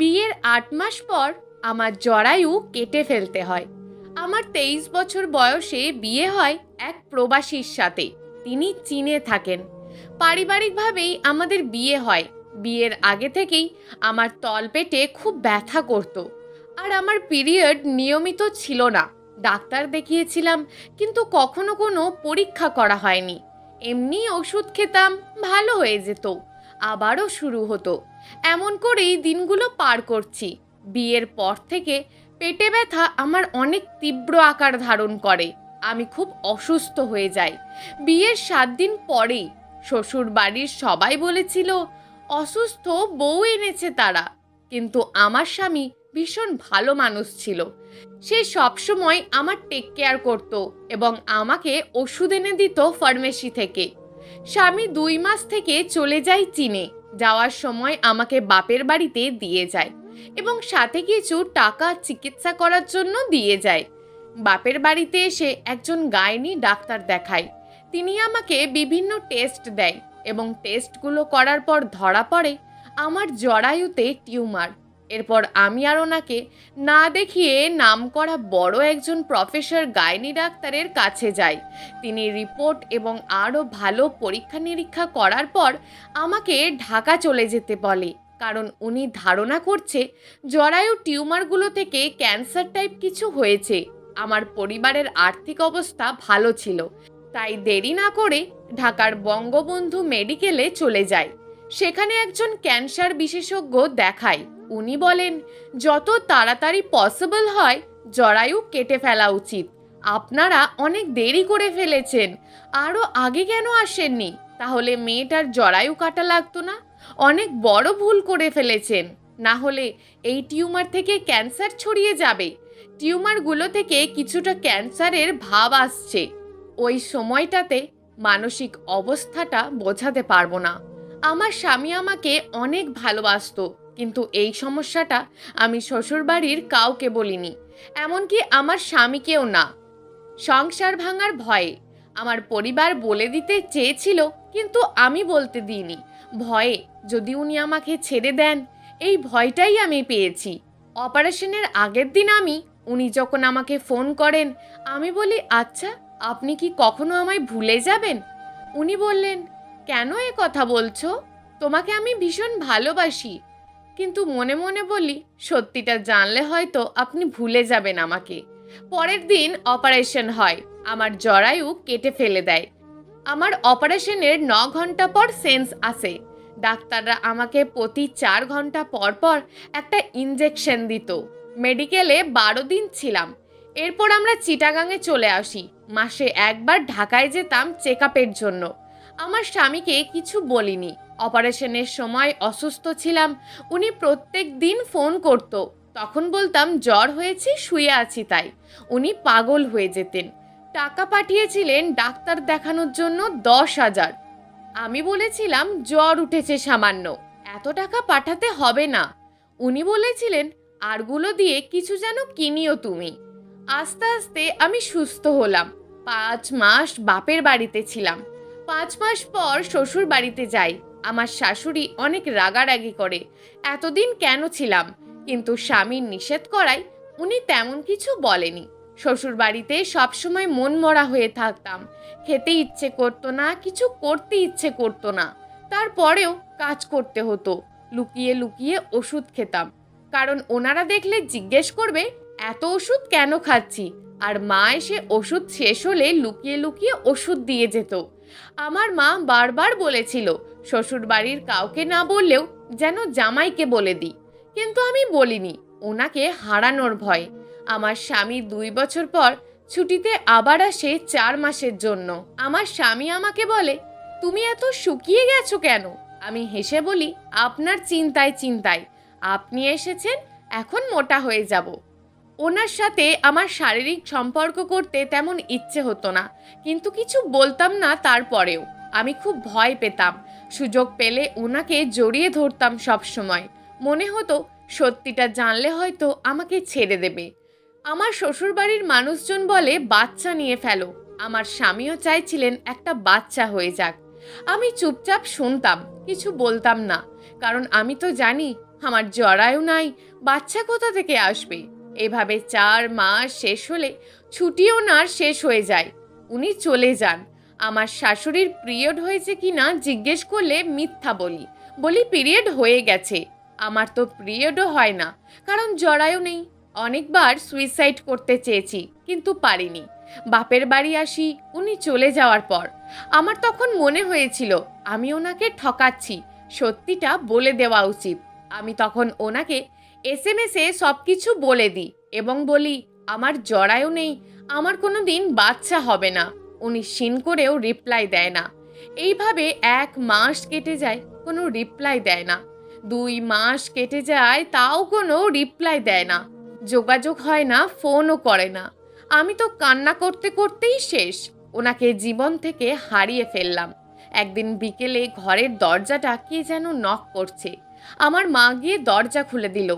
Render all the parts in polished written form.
বিয়ের ৮ মাস পর আমার জরায়ু কেটে ফেলতে হয়। আমার ২৩ বছর বয়সে বিয়ে হয় এক প্রবাসীর সাথে। তিনি চীনে থাকেন। পারিবারিকভাবেই আমাদের বিয়ে হয়। বিয়ের আগে থেকেই আমার তলপেটে খুব ব্যথা করত, আর আমার পিরিয়ড নিয়মিত ছিল না। ডাক্তার দেখিয়েছিলাম, কিন্তু কখনো কোনো পরীক্ষা করা হয়নি। এমনি ওষুধ খেতাম, ভালো হয়ে যেত, আবারও শুরু হতো। এমন করেই দিনগুলো পার করছি। বিয়ের পর থেকে পেটে ব্যথা আমার অনেক তীব্র আকার ধারণ করে। আমি খুব অসুস্থ হয়ে যাই। বিয়ের ৭ দিন পরেই শ্বশুর বাড়ির সবাই বলেছিল অসুস্থ বউ এনেছে তারা। কিন্তু আমার স্বামী ভীষণ ভালো মানুষ ছিল। সে সবসময় আমার টেক কেয়ার করত এবং আমাকে ওষুধ এনে দিত ফার্মেসি থেকে। স্বামী ২ মাস থেকে চলে যায় চীনে। যাওয়ার সময় আমাকে বাপের বাড়িতে দিয়ে যায় এবং সাথে কিছু টাকা চিকিৎসা করার জন্য দিয়ে যায়। বাপের বাড়িতে এসে একজন গাইনি ডাক্তার দেখায়। তিনি আমাকে বিভিন্ন টেস্ট দেয় এবং টেস্টগুলো করার পর ধরা পড়ে আমার জরায়ুতে টিউমার। এরপর আমি আর ওনাকে না দেখিয়ে নামকরা বড় একজন প্রফেসর গাইনি ডাক্তারের কাছে যাই। তিনি রিপোর্ট এবং আরও ভালো পরীক্ষা নিরীক্ষা করার পর আমাকে ঢাকা চলে যেতে বলে, কারণ উনি ধারণা করছে জরায়ু টিউমারগুলো থেকে ক্যান্সার টাইপ কিছু হয়েছে। আমার পরিবারের আর্থিক অবস্থা ভালো ছিল, তাই দেরি না করে ঢাকার বঙ্গবন্ধু মেডিকেলে চলে যায়। সেখানে একজন ক্যান্সার বিশেষজ্ঞ দেখায়। উনি বলেন যত তাড়াতাড়ি পসিবল হয় জরায়ু কেটে ফেলা উচিত। আপনারা অনেক দেরি করে ফেলেছেন, আরও আগে কেন আসেননি? তাহলে মেয়েটার জরায়ু কাটা লাগতো না। অনেক বড় ভুল করে ফেলেছেন, না হলে এই টিউমার থেকে ক্যান্সার ছড়িয়ে যাবে। টিউমারগুলো থেকে কিছুটা ক্যান্সারের ভাব আসছে। ওই সময়টাতে মানসিক অবস্থাটা বোঝাতে পারবো না। আমার স্বামী আমাকে অনেক ভালোবাসতো, কিন্তু এই সমস্যাটা আমি শ্বশুরবাড়ির কাউকে বলিনি, এমনকি আমার স্বামীকেও না। সংসার ভাঙার ভয়ে আমার পরিবার বলে দিতে চেয়েছিল, কিন্তু আমি বলতে দিইনি। ভয়ে যদি উনি আমাকে ছেড়ে দেন, এই ভয়টাই আমি পেয়েছি। অপারেশনের আগের দিন উনি যখন আমাকে ফোন করেন, আমি বলি আচ্ছা আপনি কি কখনো আমায় ভুলে যাবেন? উনি বললেন কেন এ কথা বলছো? তোমাকে আমি ভীষণ ভালোবাসি। কিন্তু মনে মনে বলি সত্যিটা জানলে হয়তো আপনি ভুলে যাবেন আমাকে। পরের দিন অপারেশন হয়। আমার জরায়ু কেটে ফেলে দেয়। আমার অপারেশনের ৯ ঘন্টা পর সেন্স আসে। ডাক্তাররা আমাকে প্রতি ৪ ঘন্টা পর পর একটা ইনজেকশন দিত। মেডিকেলে ১২ দিন ছিলাম। এরপর আমরা চিটাগাংয়ে চলে আসি। মাসে একবার ঢাকায় যেতাম চেক আপের জন্য। আমার স্বামীকে কিছু বলিনি। অপারেশনের সময় অসুস্থ ছিলাম। উনি প্রত্যেক দিন ফোন করত। তখন বলতাম জ্বর হয়েছে, শুয়ে আছি তাই। উনি পাগল হয়ে যেতেন। টাকা পাঠিয়েছিলেন ডাক্তার দেখানোর জন্য ১০,০০০। আমি বলেছিলাম জ্বর উঠেছে সামান্য, এত টাকা পাঠাতে হবে না। উনি বলেছিলেন আরগুলো দিয়ে কিছু যেন কিনিও তুমি। আস্তে আস্তে আমি সুস্থ হলাম। ৫ মাস বাপের বাড়িতে ছিলাম। ৫ মাস পর শ্বশুর বাড়িতে যাই। আমার শাশুড়ি অনেক রাগারাগি করে, এতদিন কেন ছিলাম, কিন্তু স্বামীর নিষেধ করায় উনি তেমন কিছু বলেনি। শ্বশুর বাড়িতে সবসময় মন মরা হয়ে থাকতাম। খেতে ইচ্ছে করতো না, কিছু করতে ইচ্ছে করতো না। তারপরেও কাজ করতে হতো। লুকিয়ে লুকিয়ে ওষুধ খেতাম, কারণ ওনারা দেখলে জিজ্ঞেস করবে এত ওষুধ কেন খাচ্ছি। আর মা এসে ওষুধ শেষ হলে লুকিয়ে লুকিয়ে ওষুধ দিয়ে যেত। আমার মা বারবার বলেছিল শ্বশুর বাড়ির কাউকে না বললেও যেন জামাইকে বলে দিই, কিন্তু আমি বলিনি, ওনাকে হারানোর ভয়। আমার স্বামী ২ বছর পর ছুটিতে আবার আসে ৪ মাসের জন্য। আমার স্বামী আমাকে বলে তুমি এত শুকিয়ে গেছো কেন? আমি হেসে বলি আপনার চিন্তায় চিন্তায়, আপনি এসেছেন, এখন মোটা হয়ে যাব। ওনার সাথে আমার শারীরিক সম্পর্ক করতে তেমন ইচ্ছে হতো না, কিন্তু কিছু বলতাম না। তারপরেও আমি খুব ভয় পেতাম। সুযোগ পেলে ওনাকে জড়িয়ে ধরতাম সব সময়। মনে হতো সত্যিটা জানলে হয়তো আমাকে ছেড়ে দেবে। আমার শ্বশুরবাড়ির মানুষজন বলে বাচ্চা নিয়ে ফেলো। আমার স্বামীও চাইছিলেন একটা বাচ্চা হয়ে যাক। আমি চুপচাপ শুনতাম, কিছু বলতাম না, কারণ আমি তো জানি আমার জরায়ু নাই, বাচ্চা কোথা থেকে আসবে? এভাবে 4 মাস শেষ হলে ছুটিও ওনার শেষ হয়ে যায়, উনি চলে যান। আমার শাশুড়ির পিরিয়ড হয়েছে কিনা জিজ্ঞেস করলে মিথ্যা বলি পিরিয়ড হয়ে গেছে। আমার তো পিরিয়ডও হয় না, কারণ জরায়ু নেই। অনেকবার সুইসাইড করতে চেয়েছি, কিন্তু পারিনি। বাপের বাড়ি আসি উনি চলে যাওয়ার পর। আমার তখন মনে হয়েছিল আমি ওনাকে ঠকাচ্ছি, সত্যিটা বলে দেওয়া উচিত। আমি তখন ওনাকে SMS-এ সব কিছু বলে দিই এবং বলি আমার জরায়ু নেই, আমার কোনো দিন বাচ্চা হবে না। উনি সিন করেও রিপ্লাই দেয় না। এইভাবে 1 মাস কেটে যায়, কোনো রিপ্লাই দেয় না। 2 মাস কেটে যায়, তাও কোনো রিপ্লাই দেয় না। যোগাযোগ হয় না, ফোনও করে না। আমি তো কান্না করতে করতেই শেষ। ওনাকে জীবন থেকে হারিয়ে ফেললাম। একদিন বিকেলে ঘরের দরজাটা কে যেন নক করছে। আমার মা গিয়ে দরজা খুলে দিল।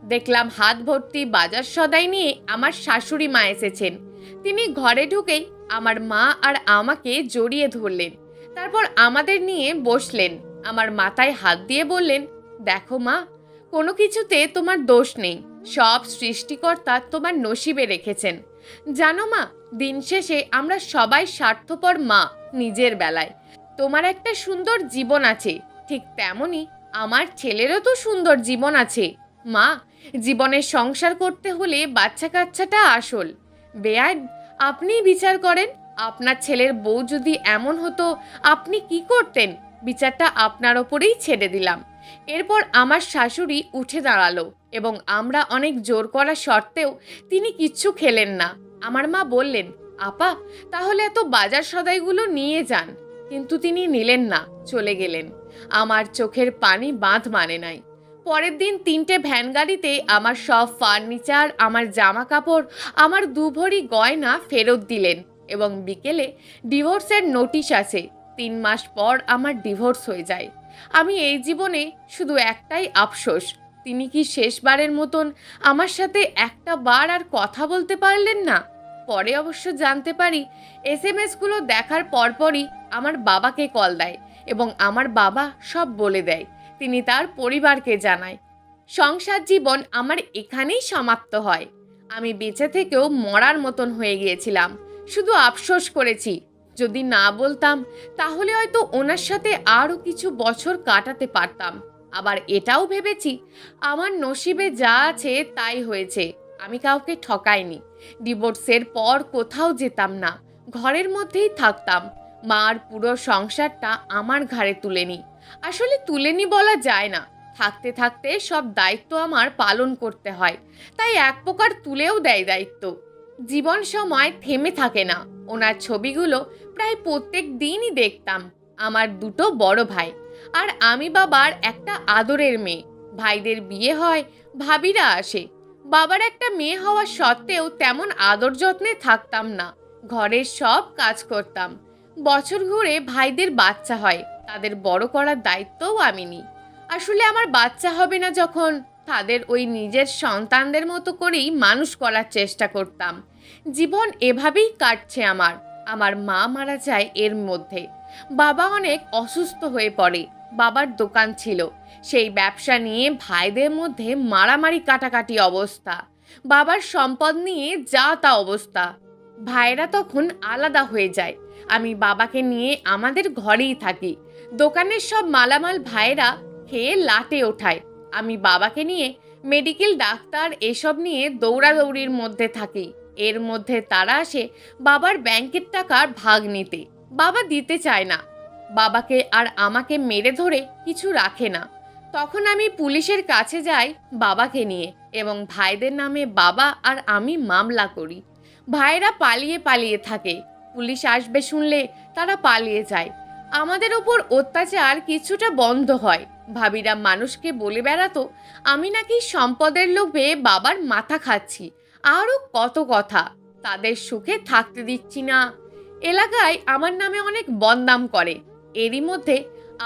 দেখলাম হাত ভর্তি বাজার সদাই নিয়ে আমার শাশুড়ি মা এসেছেন। তিনি ঘরে ঢুকেই আমার মা আর আমাকে জড়িয়ে ধরলেন। তারপর আমাদের নিয়ে বসলেন, আমার মাথায় হাত দিয়ে বললেন, দেখো মা, কোনো কিছুতে তোমার দোষ নেই, সব সৃষ্টিকর্তা তোমার নসিবে রেখেছেন। জানো মা, দিন শেষে আমরা সবাই স্বার্থপর মা নিজের বেলায়। তোমার একটা সুন্দর জীবন আছে, ঠিক তেমনই আমার ছেলেরও তো সুন্দর জীবন আছে। মা, জীবনের সংসার করতে হলে বাচ্চা কাচ্চাটা আসল। বেয়াই, আপনিই বিচার করেন, আপনার ছেলের বউ যদি এমন হতো আপনি কি করতেন? বিচারটা আপনার ওপরেই ছেড়ে দিলাম। এরপর আমার শাশুড়ি উঠে দাঁড়ালো এবং আমরা অনেক জোর করা সত্ত্বেও তিনি কিচ্ছু খেলেন না। আমার মা বললেন, আপা, তাহলে এত বাজার সদাইগুলো নিয়ে যান। কিন্তু তিনি নিলেন না, চলে গেলেন। আমার চোখের পানি বাঁধ মানে নাই। পরের দিন 3টে ভ্যান গাড়িতে আমার সব ফার্নিচার, আমার জামা কাপড়, আমার 2 ভরি গয়না ফেরত দিলেন এবং বিকেলে ডিভোর্সের নোটিশ আছে। 3 মাস পর আমার ডিভোর্স হয়ে যায়। আমি এই জীবনে শুধু একটাই আফসোস, তিনি কি শেষবারের মতন আমার সাথে একটা বার আর কথা বলতে পারলেন না? পরে অবশ্য জানতে পারি SMS-গুলো দেখার পরপরই আমার বাবাকে কল দেয় এবং আমার বাবা সব বলে দেয়। তিনি তার পরিবারকে জানায়। সংসার জীবন আমার এখানেই সমাপ্ত হয়। আমি বেঁচে থেকেও মরার মতন হয়ে গিয়েছিলাম। শুধু আফসোস করেছি, যদি না বলতাম তাহলে হয়তো ওনার সাথে আরও কিছু বছর কাটাতে পারতাম। আবার এটাও ভেবেছি আমার নসিবে যা আছে তাই হয়েছে, আমি কাউকে ঠকাইনি। ডিভোর্সের পর কোথাও যেতাম না, ঘরের মধ্যেই থাকতাম। মার পুরো সংসারটা আমার ঘাড়ে তুলে নিই। আসলে তুলেনি বলা যায় না, থাকতে থাকতে সব দায়িত্ব আমার পালন করতে হয়, তাই এক প্রকার তুলেও দেয় দায়িত্ব। জীবন সময় থেমে থাকে না। ওনার ছবিগুলো প্রায় প্রত্যেক দিনই দেখতাম। আমার 2টো বড় ভাই আর আমি বাবার একটা আদরের মেয়ে। ভাইদের বিয়ে হয়, ভাবিরা আসে। বাবার একটা মেয়ে হওয়া সত্ত্বেও তেমন আদর যত্নে থাকতাম না, ঘরের সব কাজ করতাম। বছর ঘুরে ভাইদের বাচ্চা হয়, তাদের বড় করার দায়িত্বও আমি নিই। আসলে আমার বাচ্চা হবে না যখন, তাদের ওই নিজের সন্তানদের মতো করেই মানুষ করার চেষ্টা করতাম। জীবন এভাবেই কাটছে আমার। আমার মা মারা যায় এর মধ্যে। বাবা অনেক অসুস্থ হয়ে পড়ে। বাবার দোকান ছিল, সেই ব্যবসা নিয়ে ভাইদের মধ্যে মারামারি কাটাকাটি অবস্থা। বাবার সম্পদ নিয়ে যা তা অবস্থা। ভাইরা তখন আলাদা হয়ে যায়। আমি বাবাকে নিয়ে আমাদের ঘরেই থাকি। দোকানের সব মালামাল ভাইরা খেয়ে লাটে ওঠায়। আমি বাবাকে নিয়ে মেডিকেল, ডাক্তার এসব নিয়ে দৌড়াদৌড়ির মধ্যে থাকি। এর মধ্যে তারা আসে বাবার ব্যাংকের টাকার ভাগ নিতে। বাবা দিতে চায় না, বাবাকে আর আমাকে মেরে ধরে কিছু রাখে না। তখন আমি পুলিশের কাছে যাই বাবাকে নিয়ে এবং ভাইদের নামে বাবা আর আমি মামলা করি। ভাইরা পালিয়ে পালিয়ে থাকে। পুলিশ আসবে শুনলে তারা পালিয়ে যায়। আমাদের ওপর অত্যাচার কিছুটা বন্ধ হয়। ভাবিরা মানুষকে বলে বেড়াতো আমি নাকি সম্পদের লোভে বাবার মাথা খাচ্ছি, আরও কত কথা। তাদের সুখে থাকতে দিচ্ছি না। এলাকায় আমার নামে অনেক বদনাম করে। এরই মধ্যে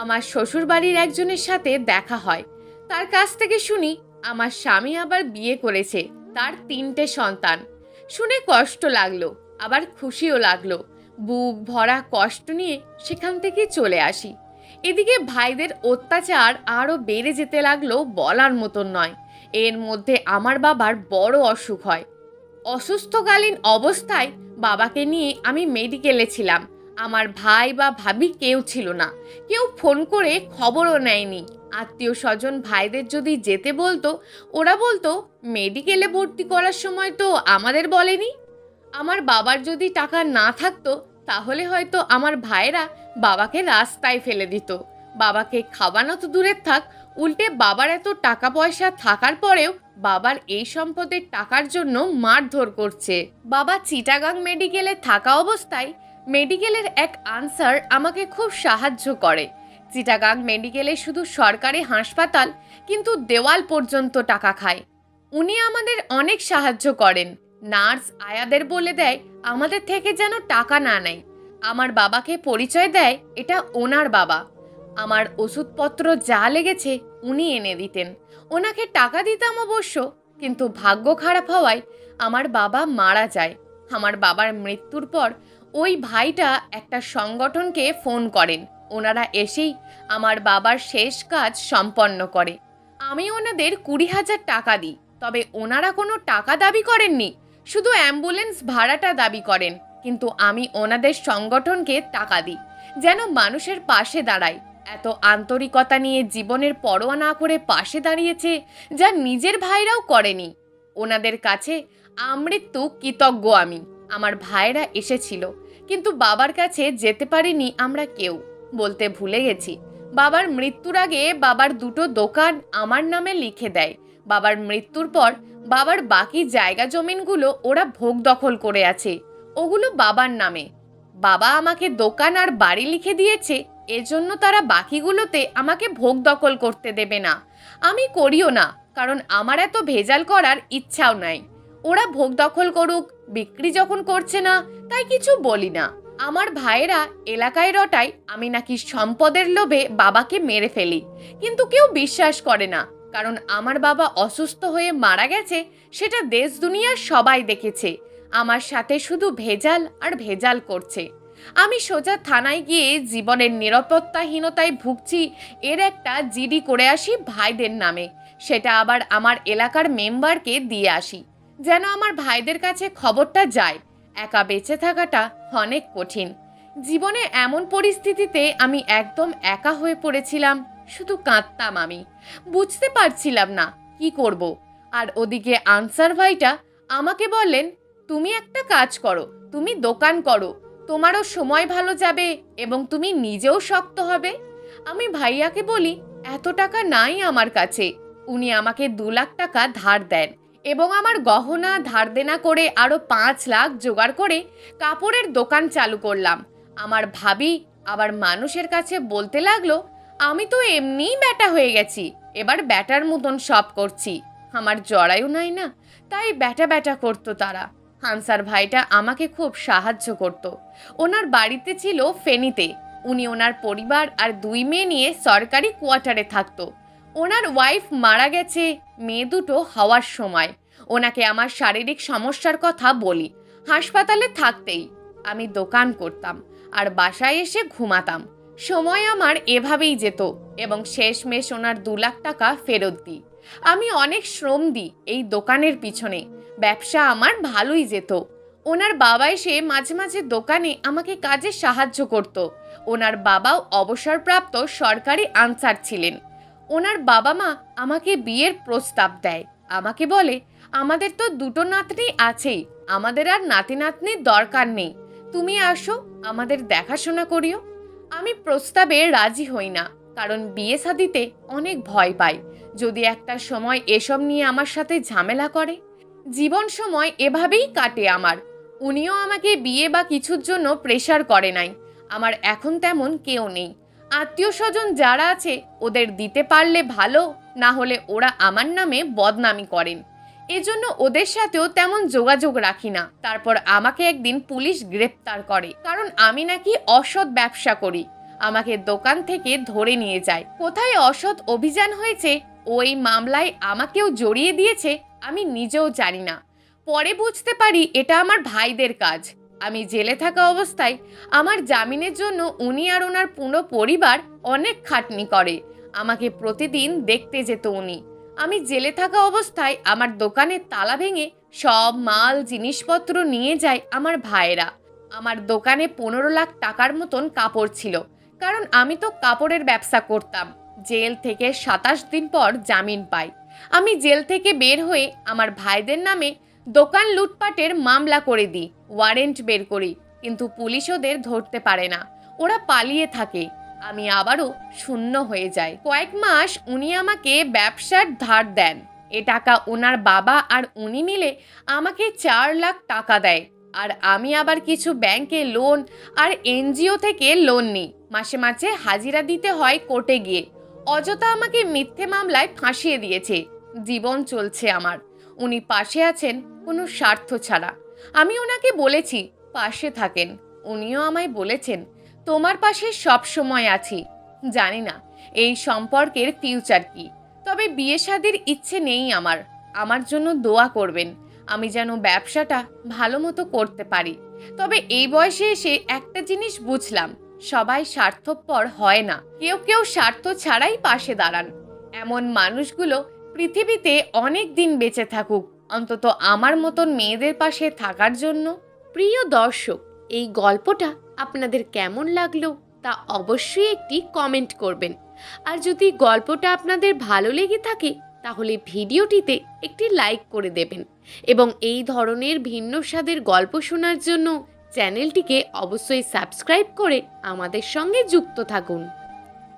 আমার শ্বশুরবাড়ির একজনের সাথে দেখা হয়। তার কাছ থেকে শুনি আমার স্বামী আবার বিয়ে করেছে, তার 3টে সন্তান। শুনে কষ্ট লাগলো, আবার খুশিও লাগলো। বুক ভরা কষ্ট নিয়ে সেখান থেকে চলে আসি। এদিকে ভাইদের অত্যাচার আরও বেড়ে যেতে লাগলো বলার মতন নয়। এর মধ্যে আমার বাবার বড় অসুখ হয়। অসুস্থকালীন অবস্থায় বাবাকে নিয়ে আমি মেডিকেলে ছিলাম। আমার ভাই বা ভাবি কেউ ছিল না, কেউ ফোন করে খবরও নেয়নি। আত্মীয় স্বজন ভাইদের যদি যেতে বলতো, ওরা বলতো মেডিকেলে ভর্তি করার সময় তো আমাদের বলেনি। আমার বাবার যদি টাকা না থাকতো তাহলে হয়তো আমার ভাইরা বাবাকে রাস্তায় ফেলে দিত। বাবাকে খাওয়ানো তো দূরের থাক, উল্টে বাবার এত টাকা পয়সা থাকার পরেও বাবার এই সম্পদের টাকার জন্য মারধর করছে। বাবা চিটাগাং মেডিকেলে থাকা অবস্থায় মেডিকেলের এক আনসার আমাকে খুব সাহায্য করে। চিটাগাং মেডিকেলে শুধু সরকারি হাসপাতাল, কিন্তু দেওয়াল পর্যন্ত টাকা খায়। উনি আমাদের অনেক সাহায্য করেন। নার্স আয়াদের বলে দেয় আমাদের থেকে যেন টাকা না নেয়। আমার বাবাকে পরিচয় দেয় এটা ওনার বাবা। আমার ওষুধপত্র যা লেগেছে উনি এনে দিতেন। ওনাকে টাকা দিতাম অবশ্য, কিন্তু ভাগ্য খারাপ হওয়ায় আমার বাবা মারা যায়। আমার বাবার মৃত্যুর পর ওই ভাইটা একটা সংগঠনকে ফোন করেন। ওনারা এসেই আমার বাবার শেষ কাজ সম্পন্ন করে। আমি ওনাদের 20,000 টাকা দিই, তবে ওনারা কোনো টাকা দাবি করেননি, শুধু অ্যাম্বুলেন্স ভাড়াটা দাবি করেন। কিন্তু আমি ওনাদের সংগঠনকে টাকা দিই, যেন মানুষের পাশে দাঁড়ায়। এত আন্তরিকতা নিয়ে জীবনের পরোয়া না করে পাশে দাঁড়িয়েছে, যা নিজের ভাইরাও করেনি। ওনাদের কাছে আমৃত্যু কৃতজ্ঞ আমি। আমার ভাইরা এসেছিল, কিন্তু বাবার কাছে যেতে পারিনি আমরা কেউ। বলতে ভুলে গেছি, বাবার মৃত্যুর আগে বাবার 2টো দোকান আমার নামে লিখে দেয়। বাবার মৃত্যুর পর বাবার বাকি জায়গা জমিনগুলো ওরা ভোগ দখল করে আছে, ওগুলো বাবার নামে। বাবা আমাকে দোকান আর বাড়ি লিখে দিয়েছে, এজন্য তারা বাকিগুলোতে আমাকে ভোগ দখল করতে দেবে না। আমি করিও না, কারণ আমার এত ভেজাল করার ইচ্ছাও নাই। ওরা ভোগ দখল করুক, বিক্রি যখন করছে না তাই কিছু বলি না। আমার ভাইয়েরা এলাকায় রটায় আমি নাকি সম্পদের লোভে বাবাকে মেরে ফেলি, কিন্তু কেউ বিশ্বাস করে না, কারণ আমার বাবা অসুস্থ হয়ে মারা গেছে সেটা দেশ দুনিয়ার সবাই দেখেছে। আমার সাথে শুধু ভেজাল আর ভেজাল করছে। আমি সোজা থানায় গিয়ে জীবনের নিরাপত্তাহীনতায় ভুগছি এর একটা জিডি করে আসি ভাইদের নামে। সেটা আবার আমার এলাকার মেম্বারকে দিয়ে আসি, যেন আমার ভাইদের কাছে খবরটা যায়। একা বেঁচে থাকাটা অনেক কঠিন। জীবনে এমন পরিস্থিতিতে আমি একদম একা হয়ে পড়েছিলাম, শুধু কাঁদতাম। আমি বুঝতে পারছিলাম না কি করব। আর ওদিকে আনসার ভাইটা আমাকে বললেন, তুমি একটা কাজ করো, তুমি দোকান করো, তোমারও সময় ভালো যাবে এবং তুমি নিজেও শক্ত হবে। আমি ভাইয়াকে বলি, এত টাকা নাই আমার কাছে। উনি আমাকে 2 লাখ টাকা ধার দেন এবং আমার গহনা ধার দেনা করে আরও 5 লাখ জোগাড় করে কাপড়ের দোকান চালু করলাম। আমার ভাবি আবার মানুষের কাছে বলতে লাগলো, আমি তো এমনিই ব্যাটা হয়ে গেছি, এবার ব্যাটার মতন সব করছি। আমার জরায়ু নাই না, তাই ব্যাটা ব্যাটা করতো তারা। আনসার ভাইটা আমাকে খুব সাহায্য করত। ওনার বাড়িতে ছিল ফেনীতে। উনি ওনার পরিবার আর 2 মেয়ে নিয়ে সরকারি কোয়ার্টারে থাকতো। ওনার ওয়াইফ মারা গেছে মেয়ে 2টো হওয়ার সময়। ওনাকে আমার শারীরিক সমস্যার কথা বলি। হাসপাতালে থাকতেই আমি দোকান করতাম আর বাসায় এসে ঘুমাতাম। সময় আমার এভাবেই যেত এবং শেষমেশ ওনার 2 লাখ টাকা ফেরত দিই। আমি অনেক শ্রম দিই এই দোকানের পিছনে। ব্যবসা আমার ভালোই যেত। ওনার বাবা এসে মাঝে মাঝে দোকানে আমাকে কাজে সাহায্য করত। ওনার বাবাও অবসরপ্রাপ্ত সরকারি আনসার ছিলেন। ওনার বাবা মা আমাকে বিয়ের প্রস্তাব দেয়। আমাকে বলে, আমাদের তো 2টো নাতনি আছেই, আমাদের আর নাতি নাতনির দরকার নেই, তুমি আসো আমাদের দেখাশোনা করিও। আমি প্রস্তাবে রাজি হই না, কারণ বিয়ে শাদিতে অনেক ভয় পাই, যদি একটা সময় এসব নিয়ে আমার সাথে ঝামেলা করে। জীবন সময় এভাবেই কাটে আমার। উনিও আমাকে বিয়ে বা কিছুর জন্য প্রেশার করে নাই। আমার এখন তেমন কেউ নেই। আত্মীয় স্বজন যারা আছে ওদের দিতে পারলে ভালো, না হলে ওরা আমার নামে বদনামি করেন। এজন্য ওদের সাথেও তেমন যোগাযোগ রাখি না। তারপর আমাকে একদিন পুলিশ গ্রেপ্তার করে, কারণ আমি নাকি অসৎ ব্যবসা করি। আমাকে দোকান থেকে ধরে নিয়ে যায়। কোথায় অসৎ অভিযান হয়েছে ওই মামলায় আমাকেও জড়িয়ে দিয়েছে আমি নিজেও জানি না। পরে বুঝতে পারি এটা আমার ভাইদের কাজ। আমি জেলে থাকা অবস্থায় আমার জামিনের জন্য উনি আর ওনার পুরো পরিবার অনেক খাটনি করে। আমাকে প্রতিদিন দেখতে যেত উনি। আমি জেলে থাকা অবস্থায় আমার দোকানের তালা ভেঙে সব মাল জিনিসপত্র নিয়ে যায় আমার ভাইয়েরা। আমার দোকানে 15 লাখ টাকার মতন কাপড় ছিল, কারণ আমি তো কাপড়ের ব্যবসা করতাম। জেল থেকে 27 দিন পর জামিন পাই। আমি জেল থেকে বের হয়ে আমার ভাইদের নামে দোকান লুটপাটের মামলা করে দিই, ওয়ারেন্ট বের করি, কিন্তু পুলিশ ওদের ধরতে পারে না, ওরা পালিয়ে থাকে। আমি আবারও শূন্য হয়ে যাই। কয়েক মাস উনি আমাকে ব্যবসার ধার দেন। এ টাকা ওনার বাবা আর উনি মিলে আমাকে 4 লাখ টাকা দেয়। আর আমি আবার কিছু ব্যাংকে লোন আর এনজিও থেকে লোন নিই। মাসে মাসে হাজিরা দিতে হয় কোর্টে গিয়ে। অযথা আমাকে মিথ্যে মামলায় ফাঁসিয়ে দিয়েছে। জীবন চলছে আমার। উনি পাশে আছেন কোনো স্বার্থ ছাড়া। আমি ওনাকে বলেছি পাশে থাকেন। উনিও আমায় বলেছেন তোমার পাশে সব সময় আছি। জানি না এই সম্পর্কের ফিউচার কি, তবে বিয়ে শাদির ইচ্ছে নেই আমার। আমার জন্য দোয়া করবেন, আমি যেন ব্যবসাটা ভালো মতো করতে পারি। তবে এই বয়সে এসে একটা জিনিস বুঝলাম, সবাই স্বার্থপর হয় না, কেউ কেউ স্বার্থ ছাড়াই পাশে দাঁড়ান। এমন মানুষগুলো পৃথিবীতে অনেক দিন বেঁচে থাকুক, অন্তত আমার মতন মেয়েদের পাশে থাকার জন্য। প্রিয় দর্শক, এই গল্পটা আপনাদের কেমন লাগলো তা অবশ্যই একটি কমেন্ট করবেন। আর যদি গল্পটা আপনাদের ভালো লেগে থাকে তাহলে ভিডিওটিতে একটি লাইক করে দেবেন এবং এই ধরনের ভিন্ন স্বাদের গল্প শোনার জন্য চ্যানেলটিকে অবশ্যই সাবস্ক্রাইব করে আমাদের সঙ্গে যুক্ত থাকুন।